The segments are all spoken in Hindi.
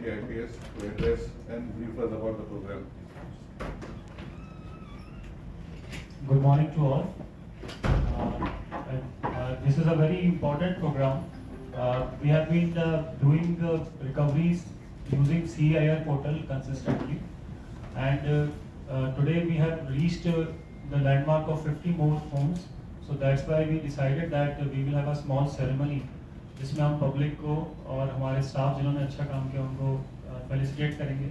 Balaji IPS to address and brief us about the program. Good morning to all. This is a very important program. We have been doing recoveries using CIR portal consistently, and today we have reached the landmark of 50 more phones. So that's why we decided that we will have a small ceremony जिसमें हम पब्लिक को और हमारे स्टाफ जिन्होंने अच्छा काम किया उनको फेलिसिटेट करेंगे.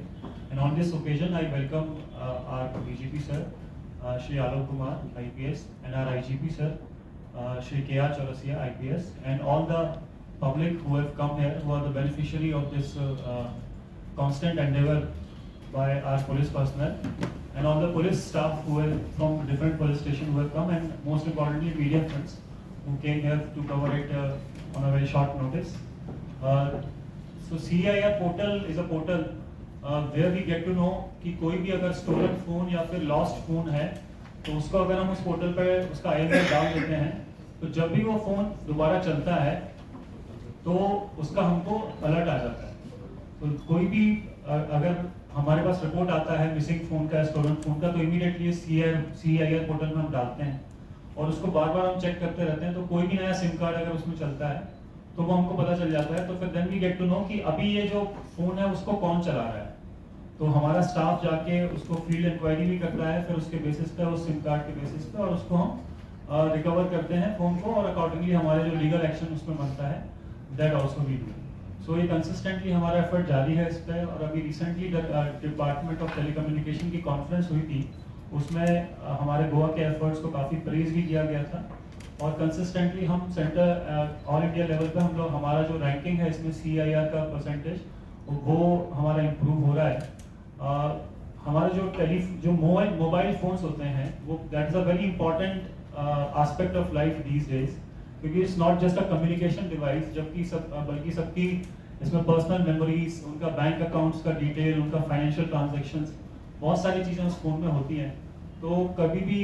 And on this occasion I welcome our DGP sir Shri Alok Kumar IPS and our IGP sir Shri KR Chaurasia IPS and all the public who have come here, who are the beneficiary of this constant endeavor by our police personnel and all the police staff who are from different police stations who have come, and most importantly media friends who came here to cover it on a very short notice. So CIR portal is a portal where we get to know कि कोई भी अगर stolen phone या फिर lost phone है तो उसको अगर हम उस पोर्टल पे उसका IMEI डाल देते हैं तो जब भी वो फ़ोन दोबारा चलता है तो उसका हमको अलर्ट आ जाता है. तो कोई भी अगर हमारे पास रिपोर्ट आता है मिसिंग फ़ोन का, स्टोलन फ़ोन का, तो इमीडिएटली CIR पोर्टल में हम डालते हैं और उसको बार बार हम चेक करते रहते हैं. तो कोई भी नया सिम कार्ड अगर उसमें चलता है तो वो हमको पता चल जाता है. तो फिर then we get to know कि अभी ये जो फ़ोन है उसको कौन चला रहा है. तो हमारा स्टाफ जाके उसको फील्ड इंक्वायरी भी करता है, फिर उसके बेसिस पे, उस सिम कार्ड के बेसिस पे, और उसको हम रिकवर करते हैं फ़ोन को, और अकॉर्डिंगली हमारे जो लीगल एक्शन उसमें बनता है दैट आल्सो वी डू. सो ये कंसिस्टेंटली हमारा एफर्ट जारी है इस पर. और अभी रिसेंटली डिपार्टमेंट ऑफ टेलीकम्युनिकेशन की कॉन्फ्रेंस हुई थी, उसमें हमारे गोवा के एफर्ट्स को काफ़ी प्रेज भी किया गया था. और कंसिस्टेंटली हम सेंटर ऑल इंडिया लेवल पे हम लोग, हमारा जो रैंकिंग है इसमें CIR का परसेंटेज वो हमारा इम्प्रूव हो रहा है. हमारे जो मोबाइल फोन्स होते हैं वो that is a very important aspect of life these days, क्योंकि it's not just a communication device, बल्कि सबकी इसमें पर्सनल मेमोरीज, उनका बैंक अकाउंट्स का डिटेल, उनका फाइनेंशियल ट्रांजैक्शंस, बहुत सारी चीज़ें उस फ़ोन में होती हैं. तो कभी भी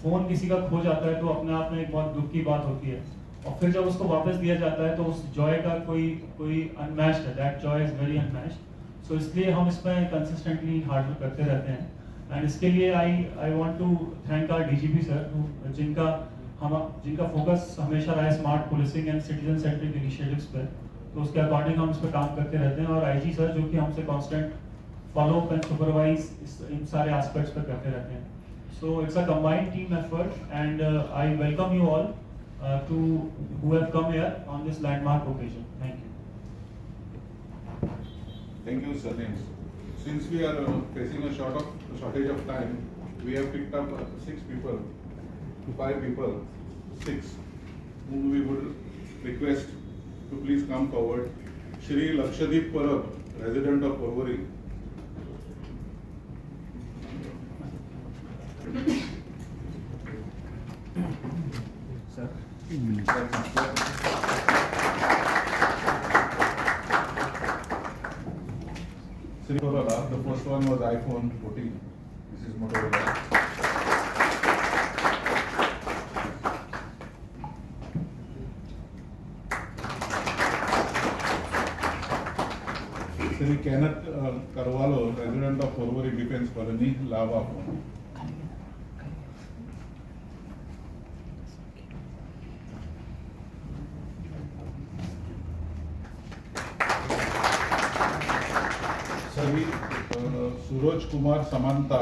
फ़ोन किसी का खो जाता है तो अपने आप में एक बहुत दुख की बात होती है, और फिर जब उसको वापस दिया जाता है तो उस जॉय का कोई अनमैच्ड है. That joy is very unmatched. So इसलिए हम इसमें कंसिस्टेंटली हार्ड वर्क करते रहते हैं. एंड इसके लिए I want to thank our DGP sir, जिनका फोकस हमेशा रहा है smart policing and citizen centric initiatives पे. तो उसके अकॉर्डिंग हम इस पर काम करते रहते हैं. और IG सर जो कि हमसे constant follow up and supervise इन सारे एस्पेक्ट्स पे करते रहते हैं. So it's a combined team effort and I welcome you all to who have come here on this landmark occasion. Thank you. Thank you, Satyam. Since we are facing a shortage of time, we have picked up 6 people, 5 people, 6, whom we would request to please come forward. Shri Lakshadweep Parab, resident of Porvorim. Sir. Motorola, the first one was iPhone 14. This is Motorola. Sri Kenneth Carvalho, resident of Porvorim Defense Colony, Lava phone. Suraj Kumar समांता,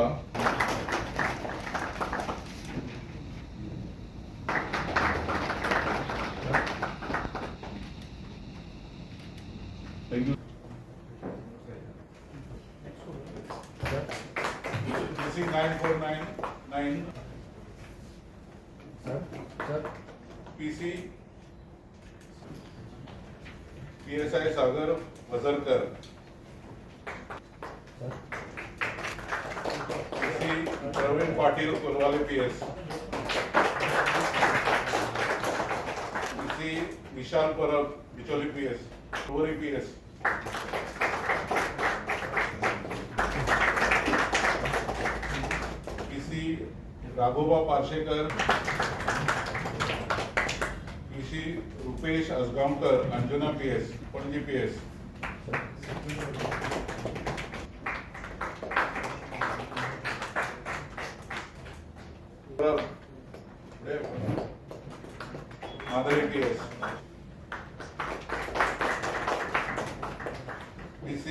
thank you. This is 9499. Sir. PC PSI Sagar Vazarkar. Praveen Patil Colvale PS. Vishal Parab Bicholim PS, टोरी PS. Raghoba Parshekar, Rupesh Asgaonkar, Anjana PS, Panaji PS. Madhuri PS. PC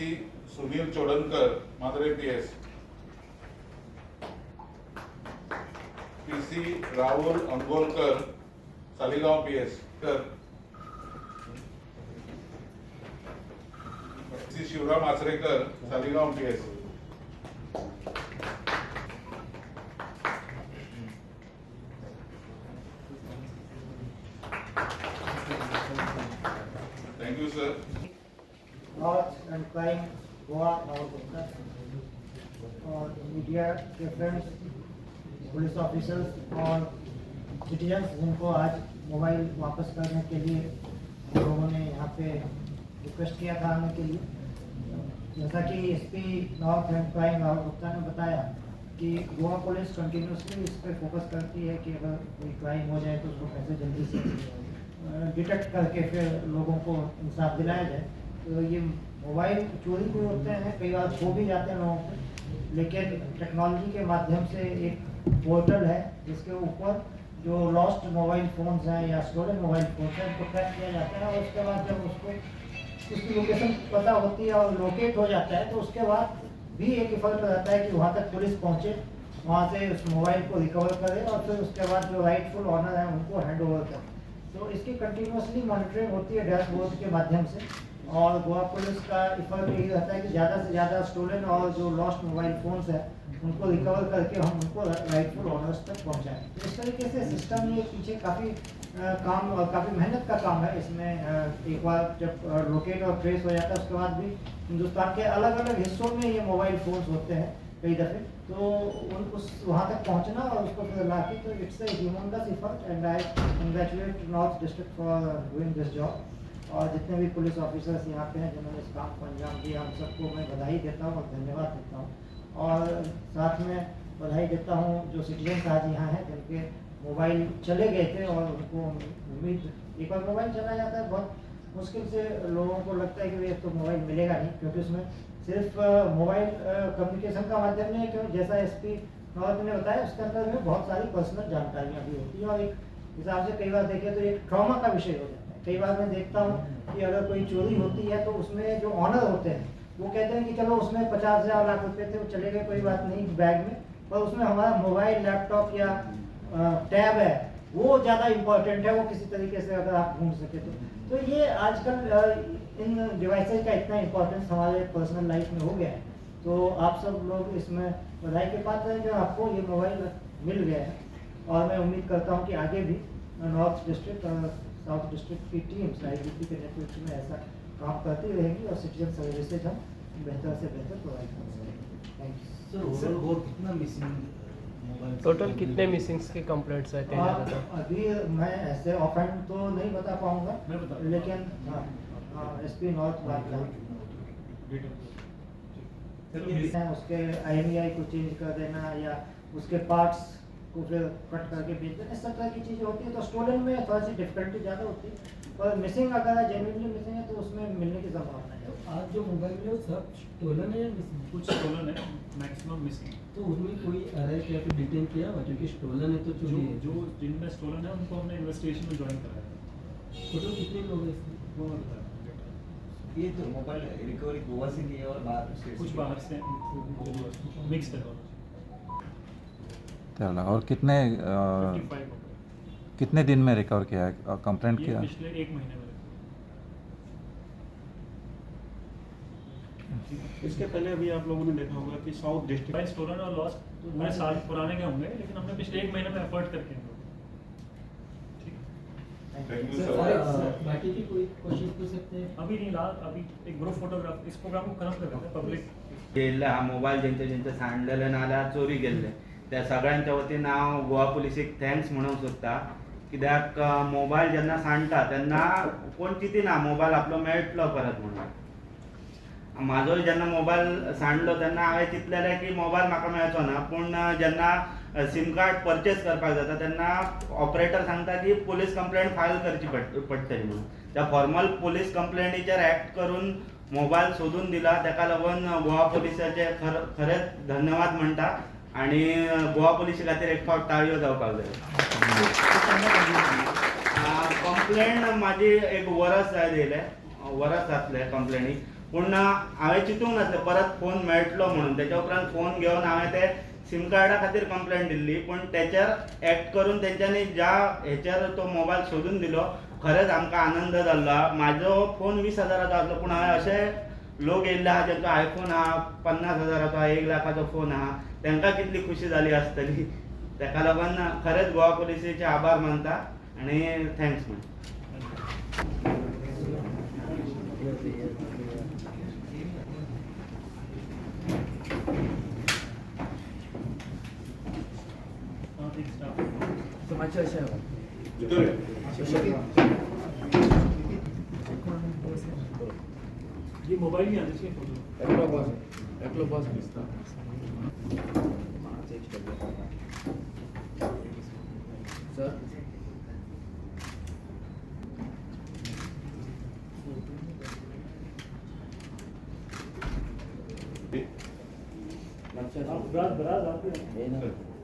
Sunil Chodankar, Madhuri PS. PC Rahul Angolkar, Saligaon PS. PC Shivram Asrekar, Saligaon PS. Thank you, sir. North and crime Goa नागरकोटा और मीडिया के फ्रेंड्स, पुलिस ऑफिसर्स और सिटीजन्स जिनको आज मोबाइल वापस करने के लिए हम लोगों ने यहाँ पे रिक्वेस्ट किया था आने के लिए। जैसा कि SP north and crime Rahul Gupta ने बताया कि गोवा पुलिस कंटिन्यूसली इस पर फोकस करती है कि अगर कोई क्राइम हो जाए तो उसको कैसे जल्दी से डिटेक्ट करके फिर लोगों को इंसाफ दिलाया जाए। तो ये मोबाइल चोरी भी होते हैं, कई बार खो भी जाते हैं लोगों को, लेकिन टेक्नोलॉजी के माध्यम से एक पोर्टल है जिसके ऊपर जो लॉस्ट मोबाइल फ़ोन्स हैं या स्टोलन मोबाइल फ़ोन्स हैं उनको ट्रैक किया जाता है और उसके बाद जब उसकी लोकेशन पता होती है और लोकेट हो जाता है तो उसके बाद भी एक एफर्ट रहता है कि वहाँ तक पुलिस पहुँचे, वहाँ से उस मोबाइल को रिकवर करे और फिर उसके बाद जो राइटफुल ऑनर है उनको हैंड ओवर करे। तो इसकी कंटिन्यूसली मॉनिटरिंग होती है डैशबोर्ड के माध्यम से और गोवा पुलिस का एफर्ट यही रहता है कि ज़्यादा से ज़्यादा स्टोलन और जो लॉस्ट मोबाइल फ़ोन्स हैं उनको रिकवर करके हम उनको राइटफुल ऑनर्स तक पहुंचाएं। तो इस तरीके से सिस्टम ये पीछे काफ़ी काम और काफ़ी मेहनत का काम है। इसमें एक बार जब लोकेट और ट्रेस हो जाता है उसके बाद भी हिंदुस्तान के अलग अलग हिस्सों में ये मोबाइल फ़ोन्स होते हैं कई दफ़े, तो उस वहाँ तक पहुँचना और उसको फिर ला के, तो it's a humongous effort and I congratulate north district for doing this job. और जितने भी पुलिस ऑफिसर्स यहाँ पे हैं जिन्होंने इस काम को अंजाम दिया उन सबको मैं बधाई देता हूँ और धन्यवाद देता हूँ। और साथ में बधाई देता हूँ जो सिटीजन्स आज यहाँ हैं जिनके मोबाइल चले गए थे और उनको उम्मीद, एक बार मोबाइल चला जाता है बहुत मुश्किल से लोगों को लगता है कि ये तो मोबाइल मिलेगा नहीं, क्योंकि उसमें सिर्फ मोबाइल कम्युनिकेशन का माध्यम नहीं है, क्योंकि जैसा एसपी नॉर्थ ने बताया उसके अंदर में बहुत सारी पर्सनल जानकारियाँ भी होती हैं और एक हिसाब से कई बार देखें तो एक ट्रॉमा का विषय हो जाता है। कई बार मैं देखता हूँ कि अगर कोई चोरी होती है तो उसमें जो ऑनर होते हैं वो कहते हैं कि चलो उसमें 50,000 लाख रुपए थे वो चले गए, कोई बात नहीं बैग में, पर उसमें हमारा मोबाइल लैपटॉप या टैब है वो ज़्यादा इम्पोर्टेंट है, वो किसी तरीके से अगर आप ढूंढ सके तो ये आजकल इन डिवाइसेज का इतना इम्पोर्टेंस हमारे पर्सनल लाइफ में हो गया है। तो आप सब लोग इसमें बधाई के पात्र हैं कि आपको ये मोबाइल मिल गया है और मैं उम्मीद करता हूँ कि आगे भी नॉर्थ डिस्ट्रिक्ट और साउथ डिस्ट्रिक्ट की टीम्स IGP के नेतृत्व में ऐसा काम करती रहेगी और सिटीजन सर्विसेज हम बेहतर से बेहतर प्रोवाइड कर सकेंगे। Thank you sir. और कितना मिसिंग मोबाइल टोटल कितने मिसिंग्स के कंप्लेंट्स रहते हैं? अभी मैं ऐसे ऑफ हैंड तो नहीं बता पाऊंगा, मैं बता लेकिन एसपी नॉर्थ बात सर उसके IMEI को चेंज कर देना या उसके पार्ट्स को फिर कट करके बेच देना, इस तरह की चीज़ें होती है। तो स्टोलन में थोड़ा सी डिफिकल्टी ज़्यादा होती है, पर मिसिंग अगर जेन्युइनली मिसिंग है तो उसमें मिलने की संभावना है। आज जो मोबाइल है वो सब स्टोलन है या मिसिंग? कुछ स्टोलन है, मैक्सिमम मिसिंग। तो उसमें कोई अरेस्ट या फिर डिटेन किया हुआ? क्योंकि स्टोलन है तो जो चोरी है। जो जिनमें स्टोलन है उनको हमने इन्वेस्टिगेशन में ज्वाइन कराया है। टोटल कितने लोग हैं इसमें? वो मैं बताया ये तो मोबाइल रिकवरी गोवा से की है और बाहर से कुछ बाहर से मिक्स है। चलो, और कितने 55 कितने दिन में रिकवर किया है, कंप्लेंट ये किया? पिछले 1 महीने में। इसके पहले अभी आप लोगों ने देखा होगा कि साउथ डिस्ट्रिक्ट मोबाइल स्टोलन और लॉस पूरे साल पुराने के होंगे, लेकिन हमने पिछले 1 महीने में एफर्ट करके Thank you, सर, sir. बाकी की कोई क्वेश्चन पूछ सकते हैं? अभी नहीं अभी एक ग्रुप फोटोग्राफ इस प्रोग्राम को खत्म कर देते हैं पब्लिक गेल्ले हा मोबाईल ज्यांचे सांडलेले नाल्यार चोरी गेल्ले त्या सगळ्यांच्या वतीन हांव गोवा पुलिसीक थँक्स म्हणूंक सोदता, कित्याक मोबायल जेन्ना सांडटा तेन्ना कोण चिंतिना मोबायल आपलो मेळटलो परत म्हणून। म्हाजोय जेन्ना मोबायल सांडलो तेन्ना हांवें चिंतलेलें की मोबायल म्हाका मेळचो ना, पूण जेन्ना सिम कार्ड परचेस करपाक जाता तेन्ना ऑपरेटर सांगता की पुलीस कंप्लेंट फायल करची पडटली म्हणून। त्या फॉर्मल पुलीस कंप्लेंटीचेर एक्ट करून मोबायल सोदून दिला, ताका लागून गोवा पुलिसाचे खरेंच धन्यवाद म्हणटा। आणि गोवा पोलिसी खातीर एक फावट ताळयो जावपाक जाय. कंप्लेंट म्हाजी एक वरस जायले, वरस जातले कंप्लेनीक. पूण हांवें चिंतूंक नासलें परत फोन मेळटलो म्हणून. तेच्या उपरांत फोन घेवन हांवें ते सिम कार्डा खातीर कंप्लेंट दिल्ली. पूण तेचेर एक्ट करून तेंच्यांनी ज्या हेचेर तो मोबायल सोदून दिलो, खरेंच आमकां आनंद जाल्लो. म्हाजो फोन 20,000चो आसलो, पूण हांवें अशे लोक येयल्ले आहा जेंचो आयफोन आहा 50,000चो आहा, 1 लाखाचो फोन आहा, तांकां कितली खुशी जाली आसतली. ताका लागून खरेंच गोवा पोलिसीचे आभार मानता आनी थँक्स म्हणटा. ये मोबाइल ही आना चाहिए फोटो. Okay. बराबर आते हैं.